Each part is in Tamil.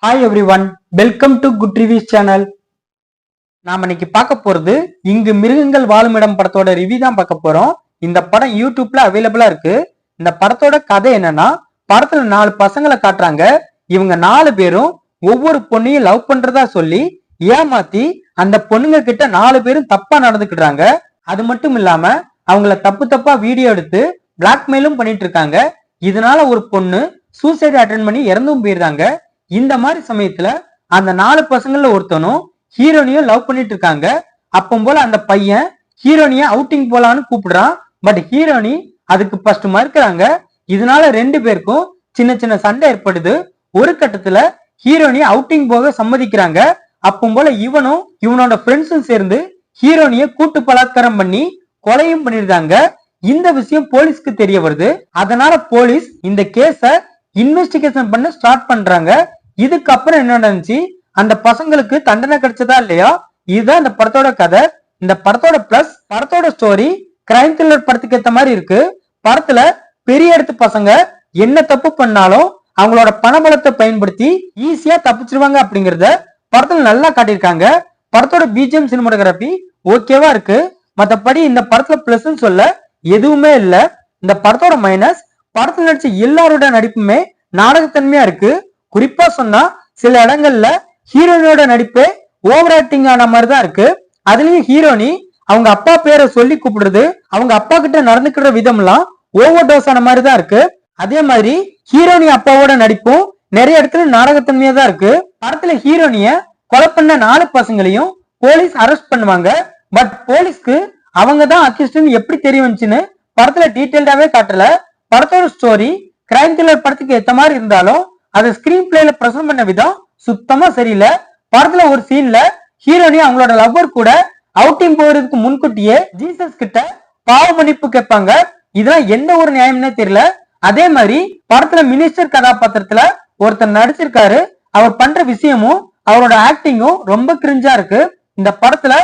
Hi everyone, welcome to good reviews channel. நாம இன்னைக்கு பார்க்க போறது இங்கு மிருகங்கள் வாழும் இடம் படத்தோட ரிவ்யூ தான் பார்க்க போறோம். இந்த படம் யூடியூப்ல அவைலபிளா இருக்கு. இந்த படத்தோட கதை என்னன்னா, படத்துல 4 பசங்களை காட்டுறாங்க. இவங்க 4 பேரும் ஒவ்வொரு பொண்ணையும் லவ் பண்றதா சொல்லி ஏமாத்தி அந்த பொண்ணுங்க கிட்ட 4 பேரும் தப்பா நடந்துக்கிடுறாங்க. அது மட்டும் இல்லாம அவங்கள தப்பா வீடியோ எடுத்து பிளாக்மெயிலும் பண்ணிட்டு இருக்காங்க. இதனால ஒரு பொண்ணு சூசைட் அட்டென்ட் பண்ணி இறந்தும் போயிருந்தாங்க. இந்த மாதிரி சமயத்துல அந்த 4 பசங்கள்ல ஒருத்தனும் ஹீரோனியும் லவ் பண்ணிட்டு இருக்காங்க. அப்போ போல அந்த பையன் ஹீரோனிய அவுட்டிங் போலான்னு கூப்பிடுறான். பட் ஹீரோனி அதுக்கு ஃபர்ஸ்ட் மறுக்கிறாங்க. இதனால 2 பேருக்கும் சின்ன சின்ன சண்டை ஏற்படுது. ஒரு கட்டத்துல ஹீரோனிய அவுட்டிங் போக சம்மதிக்கிறாங்க. அப்போ போல இவனும் இவனோட ஃப்ரெண்ட்ஸும் சேர்ந்து ஹீரோனிய கூட்டு பலாத்காரம் பண்ணி கொலையும் பண்ணிருந்தாங்க. இந்த விஷயம் போலீஸ்க்கு தெரிய வருது. அதனால போலீஸ் இந்த கேஸ இன்வெஸ்டிகேஷன் பண்ண ஸ்டார்ட் பண்றாங்க. இதுக்கப்புறம் என்ன நடந்துச்சு, அந்த பசங்களுக்கு தண்டனை கிடைச்சதா இல்லையா, இதுதான் இந்த படத்தோட கதை. இந்த படத்தோட பிளஸ், படத்தோட ஸ்டோரி கிரைம் த்ரில்லர் படத்துக்கு ஏத்த மாதிரி இருக்கு. படத்துல பெரிய இடத்து பசங்க என்ன தப்பு பண்ணாலும் அவங்களோட பணபலத்தை பயன்படுத்தி ஈஸியா தப்பிச்சிருவாங்க அப்படிங்கறத படத்துல நல்லா காட்டியிருக்காங்க. படத்தோட பிஜிஎம் சினிமாட்டோகிராபி ஓகேவா இருக்கு. மத்தபடி இந்த படத்துல பிளஸ் சொல்ல எதுவுமே இல்ல. இந்த படத்தோட மைனஸ், படத்துல நடிச்ச எல்லாரோட நடிப்புமே நாடகத்தன்மையா இருக்கு. குறிப்பா சொன்னா சில இடங்கள்ல ஹீரோனியோட நடிப்பே ஓவர் ஆக்டிங் ஆன மாதிரிதான் இருக்கு. அதுலயும் ஹீரோனி அவங்க அப்பா பேரை சொல்லி கூப்பிடுறது, அவங்க அப்பா கிட்ட நடந்துக்கிற விதம் எல்லாம் ஓவர் டோஸ் ஆன மாதிரி தான் இருக்கு. அதே மாதிரி ஹீரோனி அப்பாவோட நடிப்பும் நிறைய இடத்துல நாடகத்தன்மையா தான் இருக்கு. படத்துல ஹீரோனிய கொலை பண்ண 4 பசங்களையும் போலீஸ் அரெஸ்ட் பண்ணுவாங்க. பட் போலீஸ்க்கு அவங்க தான் அக்யூஸ்ட்னு எப்படி தெரிய வந்துச்சுன்னு படத்துல டீடைல்டாவே காட்டல. படத்தோட ஸ்டோரி கிரைம் த்ரில்லர் படத்துக்கு ஏத்த மாதிரி இருந்தாலும் அதை ஸ்கிரீன் பிளேல பிரசன்ட் பண்ண விதம் சுத்தமா சரியில்லை. படத்துல ஒரு சீன்ல ஹீரோனி அவங்களோட லவ்வர் கூட அவுட்டிங் போறதுக்கு முன்கூட்டியே ஜீசஸ் கிட்ட பாவ மன்னிப்பு கேட்பாங்க. இதெல்லாம் எந்த ஒரு நியாயம்னே தெரியல. அதே மாதிரி படத்துல மினிஸ்டர் கதாபாத்திரத்துல ஒருத்தர் நடிச்சிருக்காரு. அவர் பண்ற விஷயமும் அவரோட ஆக்டிங்கும் ரொம்ப கிரிஞ்சா இருக்கு. இந்த படத்துல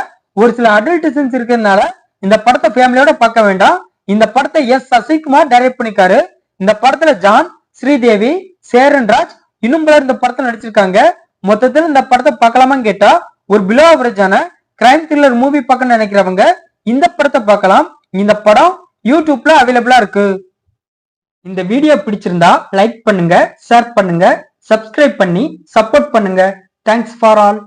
ஒரு சில அடல்ட் சீன்ஸ் இருக்கிறதுனால இந்த படத்தை ஃபேமிலியோட பார்க்க வேண்டாம். இந்த படத்தை எஸ் சசிகுமார் டைரக்ட் பண்ணிருக்காரு. இந்த படத்துல ஜான், ஸ்ரீதேவி, சேரன்ராஜ் இன்னும் பலர் இந்த படத்துல நடிச்சிருக்காங்க. மொத்தத்தில் இந்த படத்தை பார்க்கலாமான்னு கேட்டா ஒரு பிலோ ஆவரேஜான கிரைம் த்ரில்லர் மூவி பார்க்க நினைக்கிறவங்க இந்த படத்தை பார்க்கலாம். இந்த படம் யூடியூப்ல அவைலபிளா இருக்கு. இந்த வீடியோ பிடிச்சிருந்தா லைக் பண்ணுங்க, ஷேர் பண்ணுங்க, சப்ஸ்கிரைப் பண்ணி சப்போர்ட் பண்ணுங்க. Thanks for all.